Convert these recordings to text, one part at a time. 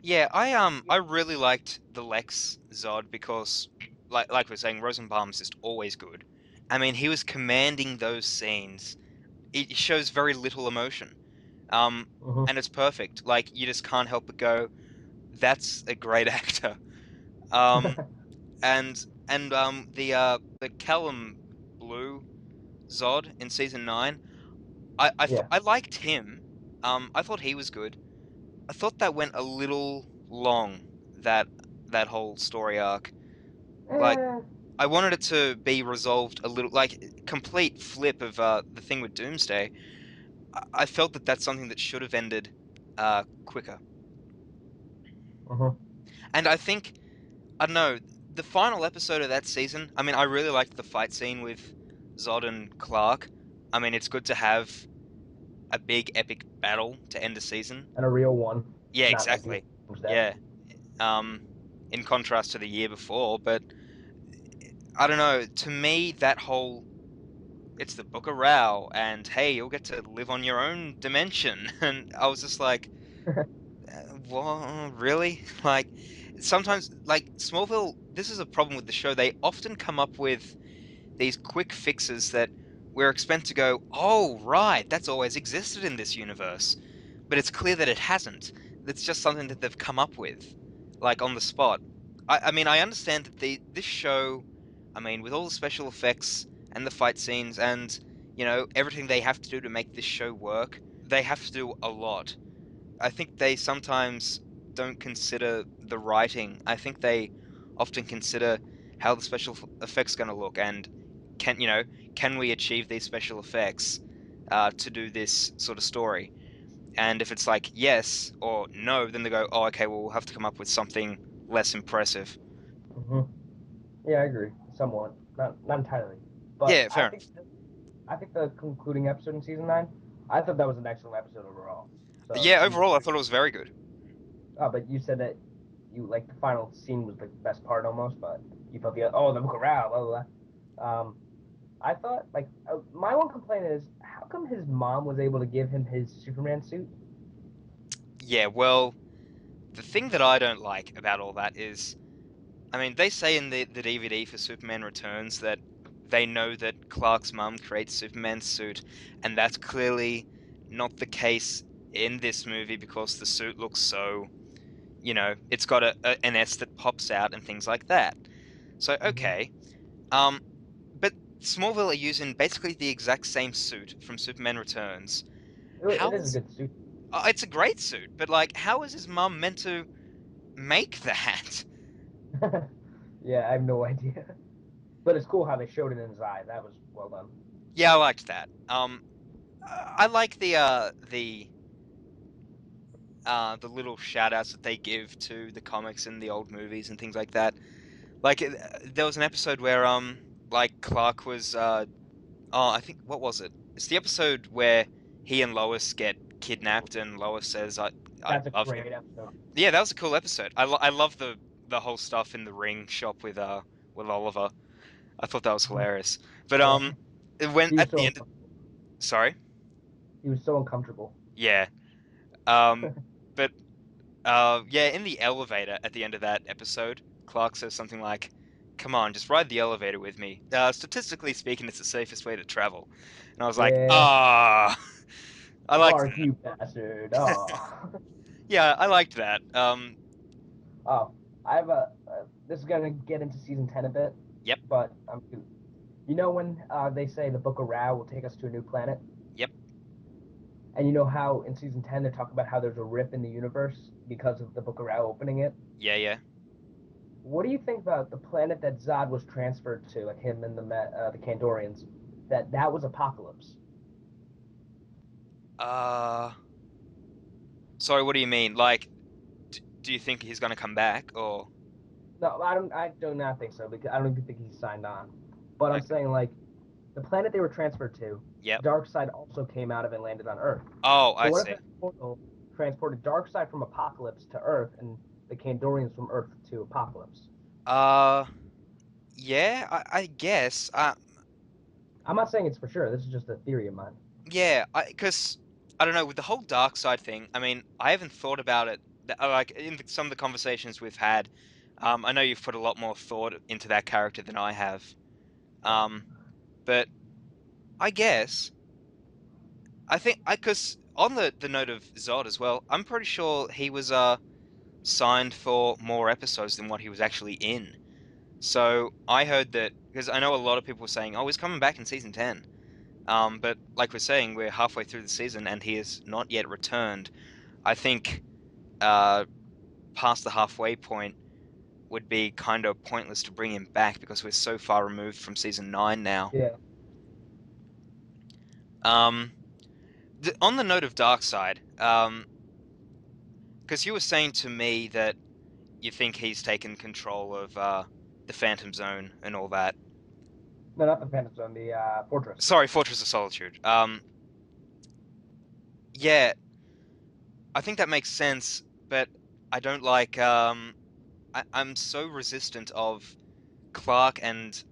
Yeah, I really liked the Lex Zod because, like we're saying, Rosenbaum's just always good. I mean, he was commanding those scenes. It shows very little emotion, Hmm. and it's perfect. Like you just can't help but go, "That's a great actor." Um, and the Callum Blue Zod in season 9, Yeah. I liked him. I thought he was good. I thought that went a little long, that that whole story arc. Like, Eh, I wanted it to be resolved a little, like complete flip of the thing with Doomsday. I felt that that's something that should have ended quicker. mhm. And I think, I don't know, the final episode of that season. I mean, I really liked the fight scene with Zod and Clark. I mean, it's good to have a big epic battle to end the season. And a real one, Yeah, not like exactly. Doomsday. Yeah. Um, in contrast to the year before, but I don't know. To me, that whole it's the Book of Rao, and hey, you'll get to live on your own dimension, and I was just like, what, really? Like, sometimes, like Smallville, this is a problem with the show. They often come up with these quick fixes that we're expected to go, oh, right, that's always existed in this universe. But it's clear that it hasn't. It's just something that they've come up with, like on the spot. I mean, I understand that this show, I mean, with all the special effects and the fight scenes and, everything they have to do to make this show work, they have to do a lot. I think they sometimes don't consider the writing. I think they often consider how the special effects going to look and can you know can we achieve these special effects to do this sort of story? And if it's like yes or no, then they go, oh, okay, well we'll have to come up with something less impressive. Hmm. Yeah, I agree. Somewhat, not entirely, but Yeah, fair enough. I think the concluding episode in season 9, I thought that was an excellent episode overall. So Yeah, you overall I agree? thought it was very good. But you said that you like the final scene was like the best part almost, but you felt the corral, blah blah blah. I thought my one complaint is how come his mom was able to give him his Superman suit? Yeah, well, the thing that I don't like about all that is, I mean, they say in the DVD for Superman Returns that they know that Clark's mum creates Superman's suit, and that's clearly not the case in this movie because the suit looks so, it's got an S that pops out and things like that. So, Mm-hmm. okay. But Smallville are using basically the exact same suit from Superman Returns. It How is a is good suit. it's a great suit, but like, how is his mum meant to make that? Yeah, I have no idea, but it's cool how they showed it in his eye. That was well done. Yeah, I liked that. I like the little shout outs that they give to the comics and the old movies and things like that. Like there was an episode where like Clark was oh, I think, what was it? It's the episode where he and Lois get kidnapped and Lois says I That's a love him. great episode. Yeah, that was a cool episode. I love the whole stuff in the ring shop with Oliver. I thought that was Mhm. hilarious. But Yeah, when he was at so the end, uncomfortable. sorry. He was so uncomfortable. Yeah. Um but yeah, in the elevator at the end of that episode, Clark says something like, "Come on, just ride the elevator with me. Statistically speaking, it's the safest way to travel." And I was like, Yeah, "Ah, I liked Clark, that." you bastard. Oh, Yeah, I liked that. oh. I have a. This is gonna get into season 10 a bit, Yep, but you know when they say the Book of Ra will take us to a new planet, yep, and you know how in season 10 they talk about how there's a rip in the universe because of the Book of Ra opening it. yeah, yeah. What do you think about the planet that Zod was transferred to, like him and the Kandorians? That was Apocalypse. Uh, sorry, what do you mean? Like, do you think he's gonna come back or? No, I don't. I do not think so because I don't even think he's signed on. But I'm Okay, saying like the planet they were transferred to, yep. Darkseid also came out of and landed on Earth. Oh, So I what if see. that portal transported Darkseid from Apocalypse to Earth and the Kandorians from Earth to Apocalypse? Uh, yeah, I guess. I'm not saying it's for sure. This is just a theory of mine. Yeah, because I don't know with the whole dark side thing. I mean, I haven't thought about it like in some of the conversations we've had, I know you've put a lot more thought into that character than I have. Um, but I guess I think I because on the note of Zod as well, I'm pretty sure he was signed for more episodes than what he was actually in. So I heard that because I know a lot of people were saying, "Oh, he's coming back in season 10." But like we're saying, we're halfway through the season and he has not yet returned. I think uh, past the halfway point would be kind of pointless to bring him back because we're so far removed from season 9 now. Yeah. Um, on the note of Darkseid, because you were saying to me that you think he's taken control of the Phantom Zone and all that. No, not the Phantom Zone, the Fortress. Sorry, Fortress of Solitude. Yeah, I think that makes sense, but I don't like. I'm so resistant of Clark and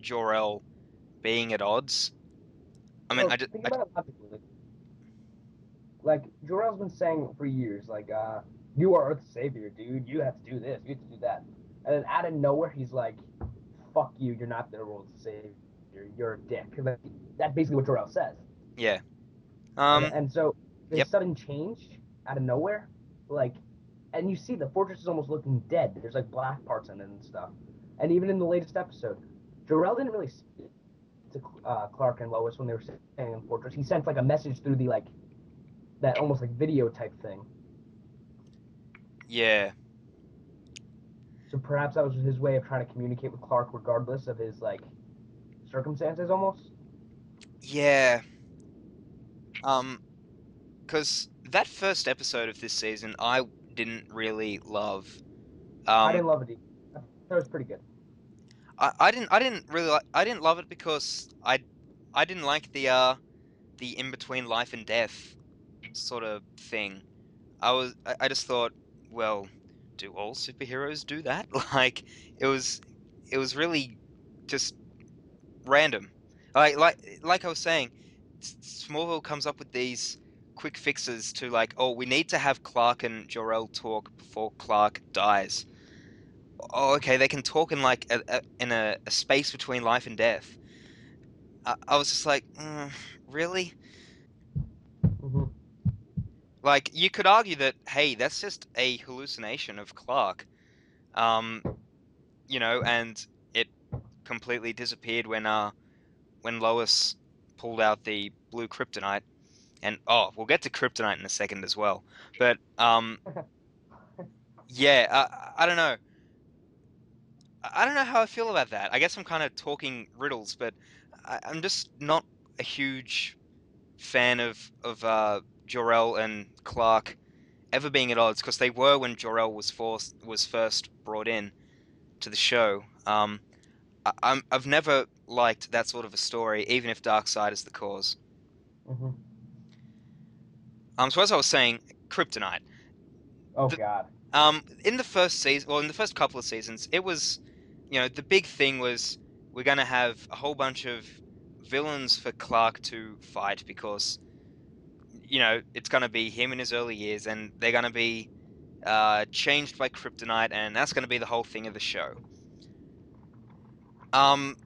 Jor-El being at odds. I mean, Well, think about it logically. Like Jor-El's been saying for years, like, you are Earth's savior, dude. You have to do this, you have to do that. And then out of nowhere, he's like, "Fuck you, you're not the world's savior. You're a dick." Like, that's basically what Jor-El says. yeah. And Um, and so this yep. sudden change out of nowhere, like, and you see the fortress is almost looking dead. There's like black parts in it and stuff. And even in the latest episode, Jor-El didn't really speak to Clark and Lois when they were staying in the fortress. He sent like a message through the like that almost like video type thing. Yeah. So perhaps that was his way of trying to communicate with Clark, regardless of his like circumstances, almost. Yeah. Um, because that first episode of this season, I didn't really love. I Um, didn't love it. I thought it was pretty good. I didn't really like. I didn't love it because I didn't like the in between life and death sort of thing. I just thought, well, do all superheroes do that? Like it was it was really just random. Like I was saying, Smallville comes up with these quick fixes to like, oh, we need to have Clark and Jor-El talk before Clark dies. Oh, okay, they can talk in like in a space between life and death. I was just like, really? Mm-hmm. Like you could argue that, hey, that's just a hallucination of Clark. Um, and it completely disappeared when Lois pulled out the blue kryptonite. And oh, we'll get to kryptonite in a second as well. But yeah, I don't know. I don't know how I feel about that. I guess I'm kind of talking riddles, but I'm just not a huge fan of Jor-El and Clark ever being at odds because they were when Jor-El was first brought in to the show. I've never liked that sort of a story, even if Darkseid is the cause. Mm-hmm. So as I was saying, kryptonite. Oh The God. in the first season, well, in the first couple of seasons, it was, the big thing was we're gonna have a whole bunch of villains for Clark to fight because it's gonna be him in his early years, and they're gonna be changed by kryptonite, and that's gonna be the whole thing of the show. Um,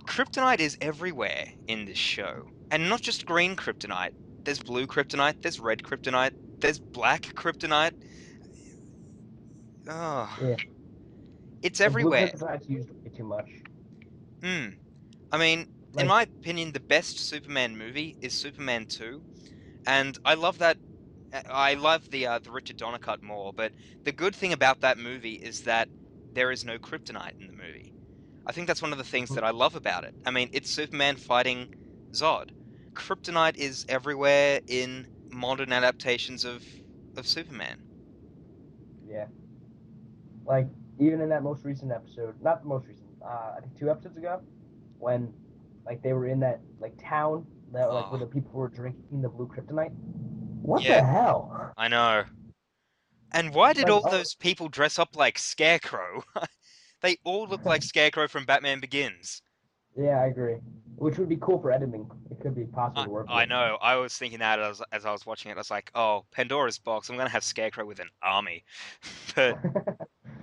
Kryptonite is everywhere in this show, and not just green kryptonite. There's blue kryptonite, there's red kryptonite, there's black kryptonite. Oh, Yeah. it's The blue everywhere. kryptonite's used way too much. Hmm. I mean, in Like, my opinion, the best Superman movie is Superman 2, and I love that. I love the Richard Donner cut more, but the good thing about that movie is that there is no kryptonite in the movie. I think that's one of the things mhm, that I love about it. I mean, it's Superman fighting Zod. Kryptonite is everywhere in modern adaptations of Superman. yeah. Like even in that most recent episode, not the most recent, I think 2 episodes ago, when like they were in that like town that like where Oh, the people were drinking the blue kryptonite. What yeah, the hell? I know. And why did Like, all oh, those people dress up like Scarecrow? They all look like Scarecrow from Batman Begins. Yeah, I agree. Which would be cool for editing. It could be possible I to work I with. know. I was thinking that as I was watching it. I was like, oh, Pandora's box. I'm gonna have Scarecrow with an army, but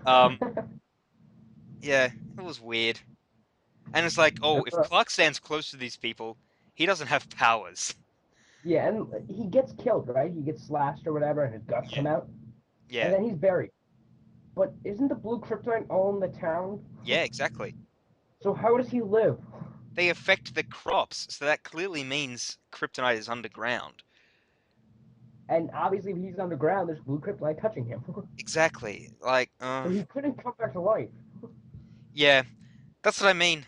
um, yeah, it was weird. And it's like, oh, if Clark stands close to these people, he doesn't have powers. Yeah, and he gets killed, right? He gets slashed or whatever, and his guts Yeah, come out, and yeah, then he's buried. But isn't the blue kryptonite all in the town? yeah, exactly. So how does he live? They affect the crops, so that clearly means kryptonite is underground. And obviously, if he's underground, there's blue kryptonite touching him. Exactly. Like, So he couldn't come back to life. yeah, that's what I mean.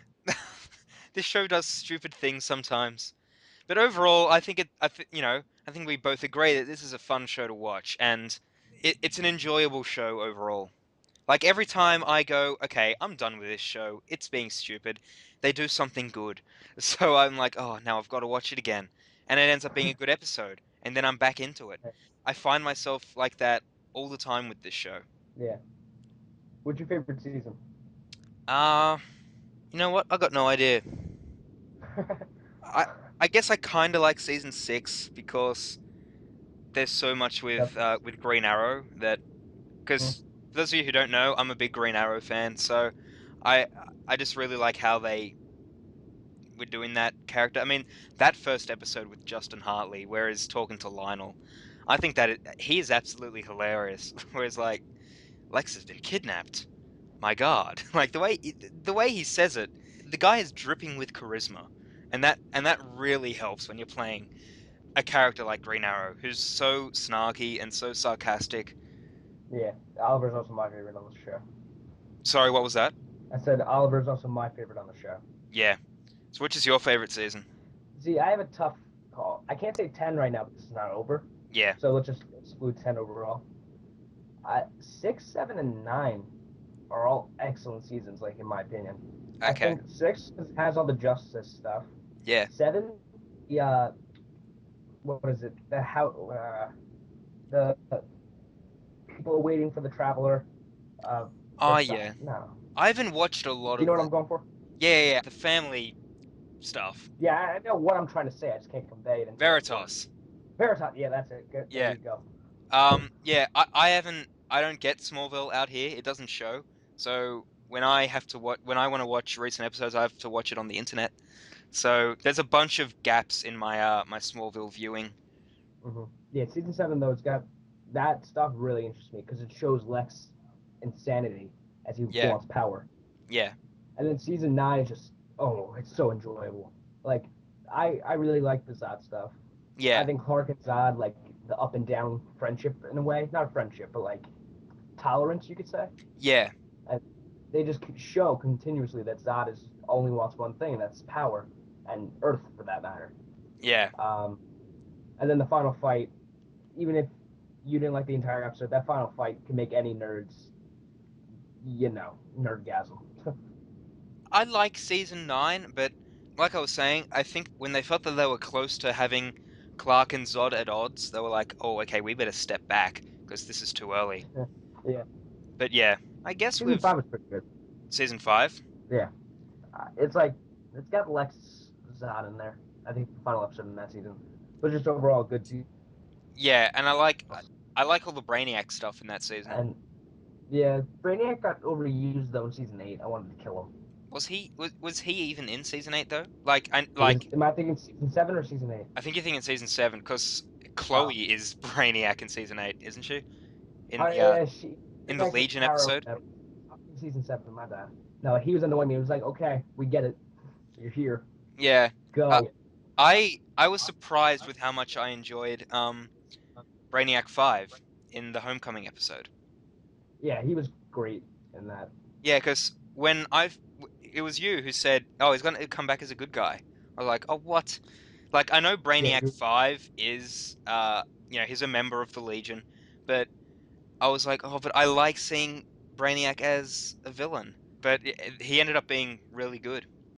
This show does stupid things sometimes. But overall, I think we both agree that this is a fun show to watch, and it's an enjoyable show overall. Like every time I go, okay, I'm done with this show. It's being stupid. They do something good, so I'm like, oh, now I've got to watch it again, and it ends up being a good episode, and then I'm back into it. I find myself like that all the time with this show. Yeah. What's your favorite season? Uh, you know what? I got no idea. I I guess I kind of like season 6 because there's so much Yep. with Green Arrow that Mm. because for those of you who don't know, I'm a big Green Arrow fan, so I I just really like how they were doing that character. I mean, that first episode with Justin Hartley, where he's talking to Lionel, I think that he is absolutely hilarious. Whereas like Lex has been kidnapped. My God, like the way he says it, the guy is dripping with charisma, and that really helps when you're playing a character like Green Arrow, who's so snarky and so sarcastic. Yeah. Oliver's also my favorite on the show. Sorry, what was that? I said Oliver's also my favorite on the show. Yeah. So which is your favorite season? See, I have a tough call. I can't say 10 right now because it's not over. Yeah. So let's just exclude 10 overall. 6, 7, and 9 are all excellent seasons, like in my opinion. I Okay. think 6 has all the justice stuff. Yeah. 7, yeah, what is it? The people waiting for the traveler. Uh, Oh yeah. no. I haven't watched a lot You know of what the I'm going for? yeah, the family stuff. Yeah, I know what I'm trying to say. I just can't convey it into like words. Veritas. Veritas. Yeah, that's it. Good. There Yeah. you go. Yeah, I don't get Smallville out here. It doesn't show. So when I want to watch recent episodes, I have to watch it on the internet. So there's a bunch of gaps in my Smallville viewing. Yeah, season 7 though, it's got that stuff really interests me because it shows Lex insanity as he Yeah. wants power, Yeah. and then season 9 is just it's so enjoyable. Like I really like the Zod stuff. I Yeah. think Clark and Zod like the up and down friendship in a way, not a friendship, but like tolerance you could say. Yeah. And they just show continuously that Zod is only wants one thing, and that's power and Earth for that matter. Yeah. Um, and then the final fight, even if you didn't like the entire episode, that final fight can make any nerds, nerdgasm. I like season 9, but like I was saying, I think when they felt that they were close to having Clark and Zod at odds, they were like, "Oh, okay, we better step back because this is too early." Yeah, But yeah, I guess season with 5 is pretty good. season 5, Yeah, it's like it's got Lex Zod in there. I think the final episode in that season, but just overall a good season. yeah, and I like all the Brainiac stuff in that season. And yeah, Brainiac got overused though in season 8. I wanted to kill him. Was he even in season 8 though? Like I He was. like Am I thinking season 7 or season 8? I think you're thinking season 7 because Oh, Chloe is Brainiac in season 8, isn't she? In oh the yeah, she. in It's the like the Legion power. episode. Season 7, my bad. No, he was annoying me. It was like, okay, we get it. You're here. Yeah. Uh, Go. I was surprised with how much I enjoyed Brainiac 5 in the Homecoming episode. Yeah, he was great in that. Yeah, because it was you who said, "Oh, he's gonna come back as a good guy." I was like, "Oh, what?" Like, I know Yeah, Brainiac 5 is, he's a member of the Legion, but I was like, "Oh, but I like seeing Brainiac as a villain." But he ended up being really good.